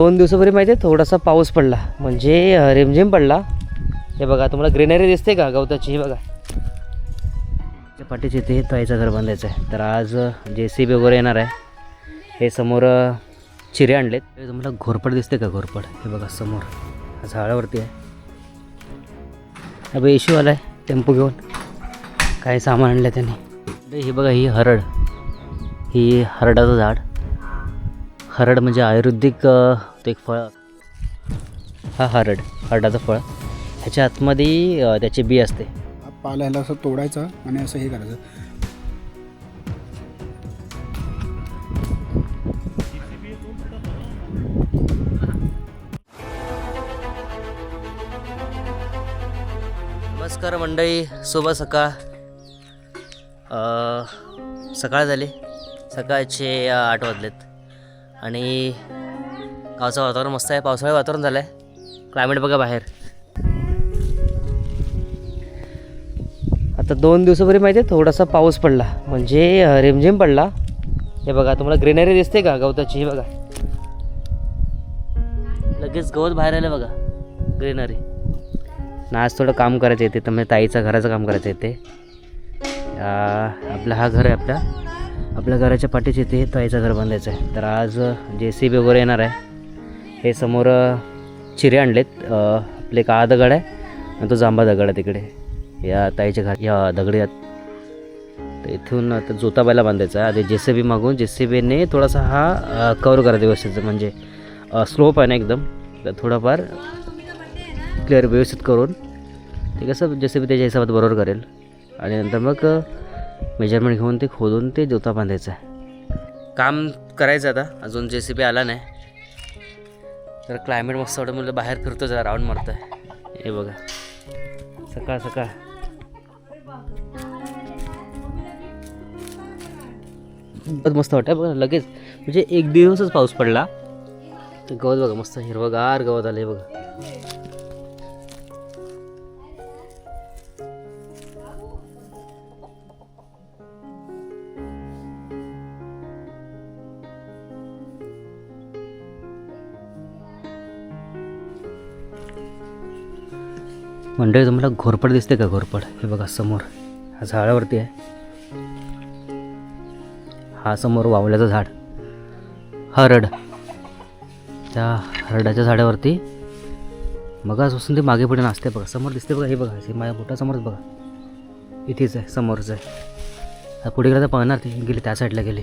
2 दिवसापूर्वी माहिती आहे थोडासा पाऊस पडला, म्हणजे रिमझिम पडला. हे बघा तुम्हाला ग्रीनरी दिसते का गवताची? हे बघा त्या पाठीचे ते ताईचं घर बांधायचं आहे. तर आज JCB वगैरे येणार आहे. हे समोर चिरे आणलेत. हे तुम्हाला घोरपड दिसते का? घोरपड हे बघा समोर झाडावरती आहे. अबे इश्यू आला आहे टेम्पो घेऊन, काही सामान आणलं त्याने. हे बघा ही हरड, ही हरडाचं झाड. हरड म्हणजे आयुर्वेदिक ते एक फळ. हा हरडाचं फळ. ह्याच्या आतमध्ये त्याची बी असते. पाला ह्याला असं तोडायचं आणि असं हे करायचं. नमस्कार मंडळी, शुभ सकाळ. सकाळ झाली, सकाळचे 8 वाजलेत आणि गावचं वातावरण मस्त आहे. पावसाळी वातावरण झालं आहे. क्लायमेट बघा बाहेर. आता 2 दिवसापूर्वी माहिती आहे थोडासा पाऊस पडला, म्हणजे रिमझिम पडला. हे बघा तुम्हाला ग्रीनरी दिसते का गवताची? हे बघा लगेच गवत बाहेर आलं बघा, ग्रीनरी. ना आज थोडं काम करायचं येते, तर म्हणजे ताईचं घराचं काम करायचं येते. आपला हा घर आहे. आपल्या घराच्या पाठीचे ते ताईचं घर बांधायचं आहे. तर आज JCB वगैरे येणार आहे. हे समोर चिरे आणलेत. आपले काळा दगड आहे आणि तो जांभा दगड आहे तिकडे. या ताईच्या घर या दगडी आहेत. तर इथून आता जोताबायला बांधायचा आहे. आधी JCB मागून JCBने थोडासा हा कवर करायचा व्यवस्थित, म्हणजे स्लोप आहे ना एकदम, तर थोडाफार क्लिअर व्यवस्थित करून ते कसं JCB त्याच्या हिशोबात बरोबर करेल. आणि नंतर मग मेजरमेंट घेऊन ते खोदून ते जोता बांधायचं आहे. काम करायचं आता, अजून JCB आला नाही. तर क्लायमेट मस्त वाटतं, म्हणजे बाहेर फिरतो, जरा राऊंड मारतो आहे. हे बघा सकाळ सकाळ. बहुत मस्त वाटतं बघा. लगेच म्हणजे 1 दिवसच पाऊस पडला, तर गवत बघा मस्त हिरवगार गवत आलं आहे बघा. मंडळी तुम्हाला घोरपड दिसते का? घोरपड हे बघा समोर हा झाडावरती आहे. हा समोर वावल्याचं झाड, हरड. त्या हरडाच्या झाडावरती मग असून ते मागे पुढे नाचते बघा. समोर दिसते बघा, हे बघा हे माझ्या बोटासमोरच बघा, इथेच आहे, समोरच आहे. पुढे गेला तर पाहणार, ती गेली त्या साईडला गेली.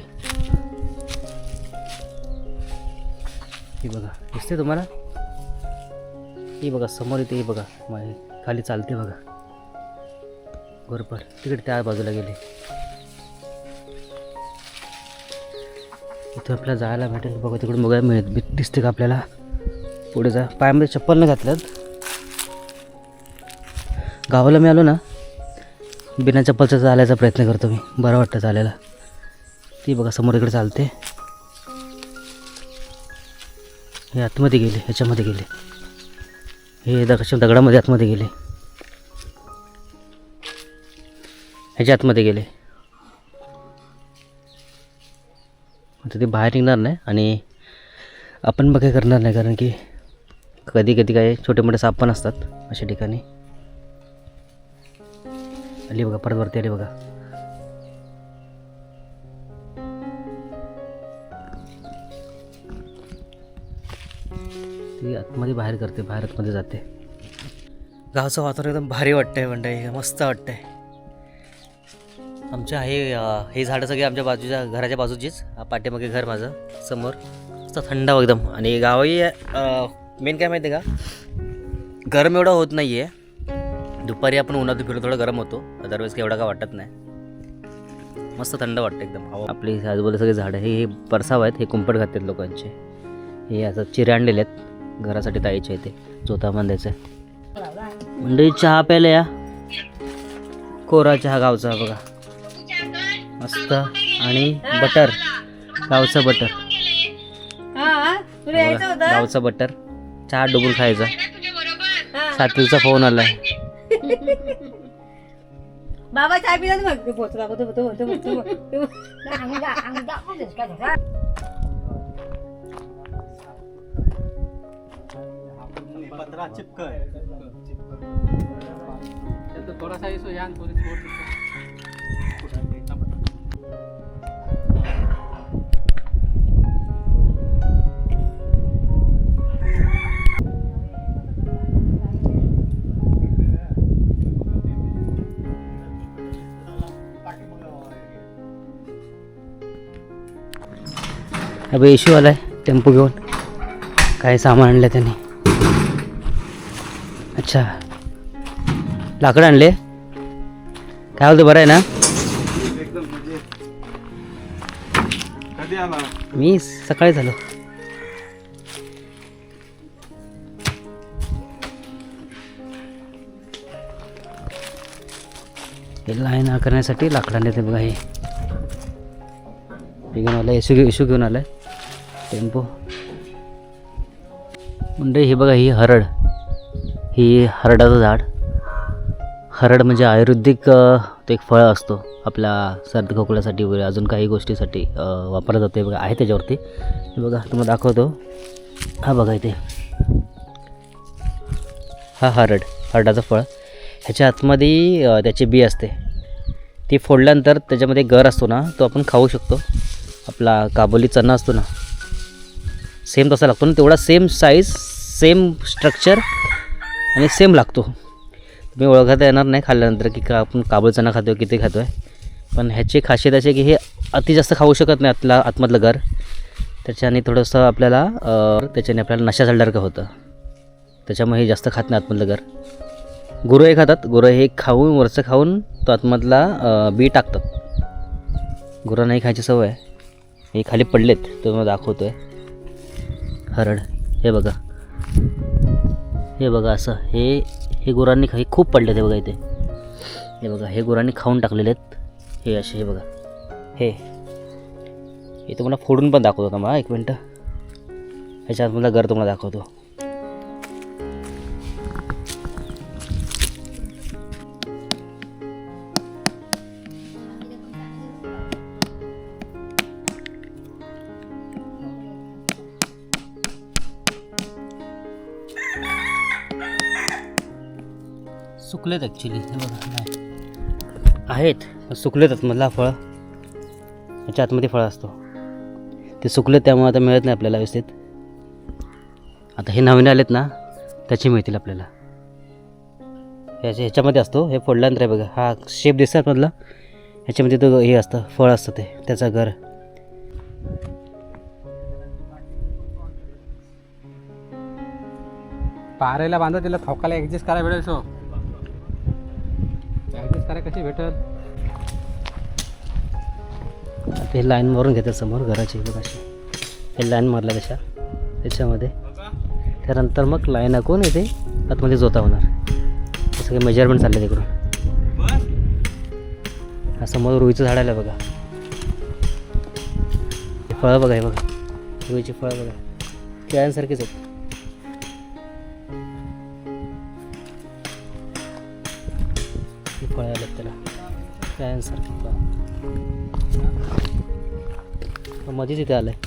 ही बघा दिसते तुम्हाला? ही बघा समोर इथे, ही बघा माझी खाली चालते बघा घोरपड. तिकडे त्या बाजूला गेले. इथं आपल्याला जायला भेटेल बघा. तिकडून बघायला दिसते का आपल्याला? पुढे जा. पायामध्ये चप्पल नाही घातल्यात. गावाला मी आलो ना, बिना चप्पलचा चालायचा प्रयत्न करतो मी, बरं वाटतं चालायला. ती बघा समोर इकडे चालते. हे आतमध्ये गेले, ह्याच्यामध्ये गेले, हे दगडामध्ये आतमध्ये गेले, ह्याच्या आतमध्ये गेले. आता ते बाहेर निघणार नाही आणि आपण बघाय करणार नाही, कारण की कधी कधी काय छोटे मोठे साप पण असतात अशा ठिकाणी. आली बघा, परत वरती आली बघा. ती आतमध्ये बाहेर करते, बाहेर आतमध्ये जाते. गावचं वातावरण एकदम भारी वाटतंय मंडळी, मस्त वाटतंय. आमच्या हे झाडं सगळे आमच्या बाजूच्या घराच्या बाजूचीच. पाठीमागे घर माझं समोर, मस्त थंड एकदम. आणि गावही मेन काय माहिती आहे का, गरम एवढा होत नाही आहे. दुपारी आपण उन्हात फिरतो थोडं गरम होतो, अदरवाईज काही एवढा काय वाटत नाही. मस्त थंड वाटतं एकदम. आपली आजूबाजूला सगळे झाडं, हे परसाव आहेत, हे कुंपट घातलेत लोकांचे. हे असं चिरे आणलेले आहेत घरासाठी ताईच्या इथे जोता बांधायचं आहे. म्हणजे चहा प्यायला या, कोरा चहा गावचा बघा मस्त. आणि बटर, गावचं बटर, गावचं बटर. चहा डुबून खायचा. सात्विकचा फोन आलाय. बाबा चाय पिला मग पोचला थोडासा इसो यान थोड़ी छोड़ अबे इशू आलाय टेम्पो घेऊन काय सामान आणलं त्याने. अच्छा लाकडं आणले. काय बोलतो बरं आहे ना. मी सकाळी झालो. हे लाईन करण्यासाठी लाकडं आणले ते बघा. हे घेऊन आलं इशू घेऊन आलाय टेम्पो. म्हणजे हे बघा ही हरड. ही हरडाचं झाड. हरड म्हणजे आयुर्वेदिक तो एक फळ असतो. आपल्या सर्दी खोकल्यासाठी वगैरे अजून काही गोष्टीसाठी वापरला जातो. बघा आहे त्याच्यावरती. हे बघा तुम्हाला दाखवतो. हा बघा इथे हा हरडाचं फळ. ह्याच्या आतमध्ये त्याची बी असते. ती फोडल्यानंतर त्याच्यामध्ये गर असतो ना तो आपण खाऊ शकतो. आपला काबुली चना असतो ना सेम तसा लागतो ना. तेवढा सेम साईज सेम स्ट्रक्चर आणि सेम लागतो. तुम्ही ओळखता येणार नाही खाल्ल्यानंतर की आपण काबुली चना खातो आहे किती खातो आहे. पण ह्याची खासियत अशी की हे अति जास्त खाऊ शकत नाही आतमधलं गर. त्याच्याने थोडंसं आपल्याला नशा चढल्यासारखं होतं. त्याच्यामुळे हे जास्त खात नाही आतमधलं गर. गुरं हे खातात. गुरं हे खाऊन वरचं खाऊन तो आतमधला बी टाकतात. गुरं नाही खायची सवय आहे. हे खाली पडलेत तो दाखवतो आहे. हरड हे बघा असं हे गुरांनी खूप पडले ते बघा इथे. हे बघा हे गुरांनी खाऊन टाकलेले आहेत. हे असे हे बघा हे तुम्हाला फोडून पण दाखवतो का. मला एक मिनटं ह्याच्यात मला घर तुम्हाला दाखवतो. सुकलेत ॲक्च्युली. हे बघा नाही आहेत सुकलेत आतमधला फळ. ह्याच्या आतमध्ये फळ असतो ते सुकलेत त्यामुळे आता मिळत नाही आपल्याला व्यवस्थित. आता हे नवीन आलेत ना त्याचे मिळतील आपल्याला. ह्याच्यामध्ये असतो. हे फोडल्यानंतर आहे बघा हा शेप दिसतात मधला. ह्याच्यामध्ये तो हे असतं फळ असतं ते त्याचं घर. पारेला बांधा तिला ठोकाला ॲडजस्ट करायला भेटेल. सो ॲडजस्ट करायला कशी भेटल. ते लाईन मारून घेतात समोर घराची बघा अशी. हे लाईन मारल्या तशा त्याच्यामध्ये. त्यानंतर मग लाईन आखून येते आतमध्ये जोता होणार. हे सगळे मेजरमेंट चालले तिकडून. हा समोर रुईचं झाड आलं बघा. हे फळं बघा. हे बघा रुईची फळं बघा केळ्यांसारखीच आहेत. ही फळं आलेत त्याला केळ्यांसारखी फळं. मध्येच इथे आलं आहे.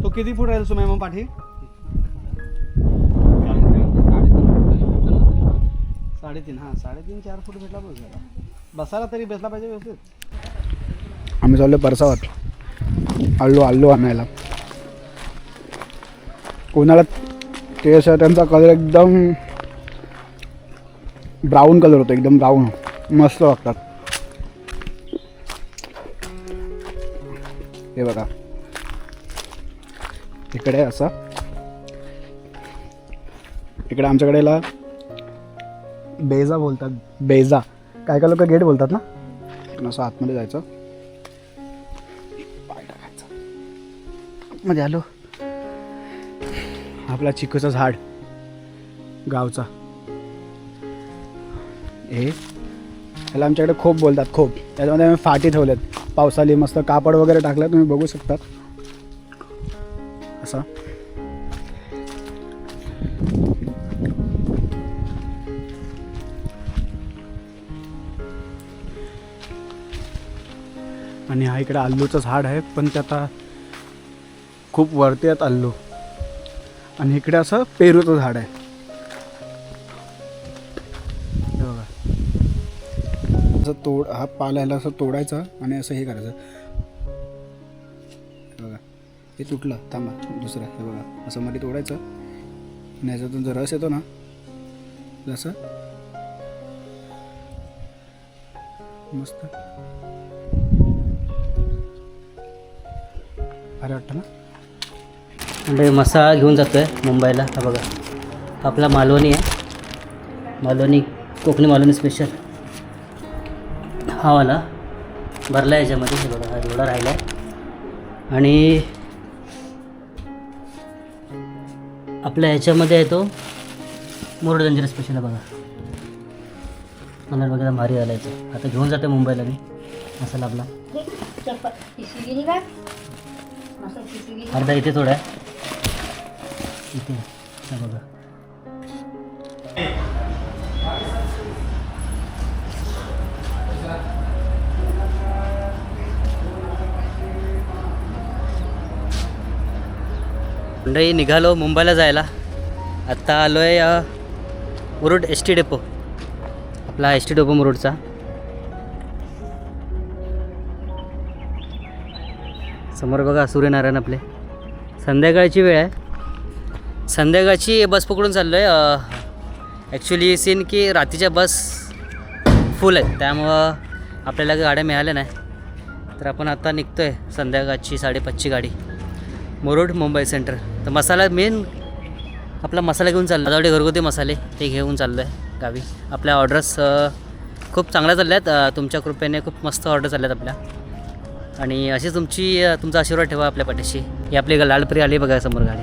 तो किती फूट राहील सुमाय मग पाठी. 3.5 हां 3.5-4 फूट भेटला पाहिजे. बसायला तरी बसला पाहिजे व्यवस्थित. आम्ही चाललो परसावात. आल्लू आणायला. उन्हाळ्यात ते असं त्यांचा कलर एकदम ब्राऊन कलर होतो. एकदम ब्राऊन मस्त वाटतात. हे बघा इकडे असं. इकडे आमच्याकडेला बेजा बोलतात, बेजा. काय काय लोक गेट बोलतात ना. असं आतमध्ये जायचं, पाय टाकायचं, आतमध्ये आलो. आपला चिकूचं झाड गावचा, हे याला आमच्याकडे खोप बोलतात. खोप, त्याच्यामध्ये आम्ही फाटी ठेवलेत. पावसाळी मस्त कापड वगैरे टाकलं, तुम्ही बघू शकतात असं. आणि हा इकडे आल्लूचं झाड आहे, पण ते आता खूप वरती आहेत आल्लू. आणि इकडे असं पेरूचं झाड आहे. हे बघा, असं हा पाल्याला असं तोडायचा आणि असं हे करायचं. हे बघा, हे तुटलं, थांबा दुसरं. हे बघा, असं मध्ये तोडायचं आणि याच्यातून जो रस येतो ना, जसं मस्त अरे वाटतं ना. म्हणजे मसाला घेऊन जातो आहे मुंबईला. हा बघा, आपला मालवणी आहे, मालवणी, कोकणी मालवणी स्पेशल. हा वाला भरला आहे याच्यामध्ये. हे बघा, हा एवढा राहिला आहे. आणि आपल्या ह्याच्यामध्ये आहे तो मुरुड जंजिरा स्पेशल आहे. बघा, मला बघा भारी आला याचं. आता घेऊन जाते मुंबईला मी मसाला आपला. पिशवी काय मस्त पिशवी. अर्धा इथे थोडा आहे, इथे. हा बघा, मंडळी निघालो मुंबईला जायला. आत्ता आलो आहे मुरुड एस टी डेपो, आपला एस टी डेपो मुरुडचा. समोर बघा सूर्यनारायण आपले. संध्याकाळची वेळ आहे, संध्याकाळची बस पकडून चाललो आहे. ॲक्च्युली सीन की रात्रीच्या बस फुल आहेत, त्यामुळं आपल्याला गाड्या मिळाल्या नाही. तर आपण आता निघतो आहे संध्याकाळची 5:30ची गाडी, मुरुड मुंबई सेंटर. तर मसाला मेन आपला मसाला घेऊन चाललो, माझ्याकडे घरगुती मसाले ते घेऊन चाललो आहे गावी. आपल्या ऑर्डर्स खूप चांगल्या चालल्या आहेत, तुमच्या कृपेने खूप मस्त ऑर्डर चालल्या आहेत आपल्या. आणि अशी तुमचा आशीर्वाद ठेवा आपल्या पाठीशी. ही आपली लालपरी आली बघा समोर गाडी.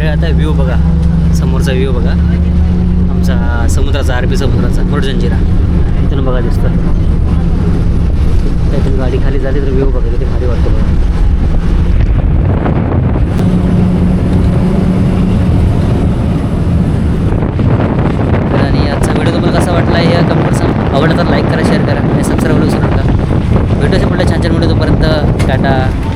आता व्ह्यू बघा, समोरचा व्ह्यू बघा आमचा समुद्राचा, अरबी समुद्राचा, मुरुड जंजिरा इथून बघा दिसतं. त्यातून गाडी खाली झाली तर व्ह्यू बघा किती भारी वाटतो बघा. आणि आजचा व्हिडिओ तुम्हाला कसा वाटला हे कमेंट सांगा. आवडला तर लाईक करा, शेअर करा आणि सबस्क्राईब करू विसरू नका. भेटूया पुढल्या छान छान व्हिडिओ. तोपर्यंत टाटा.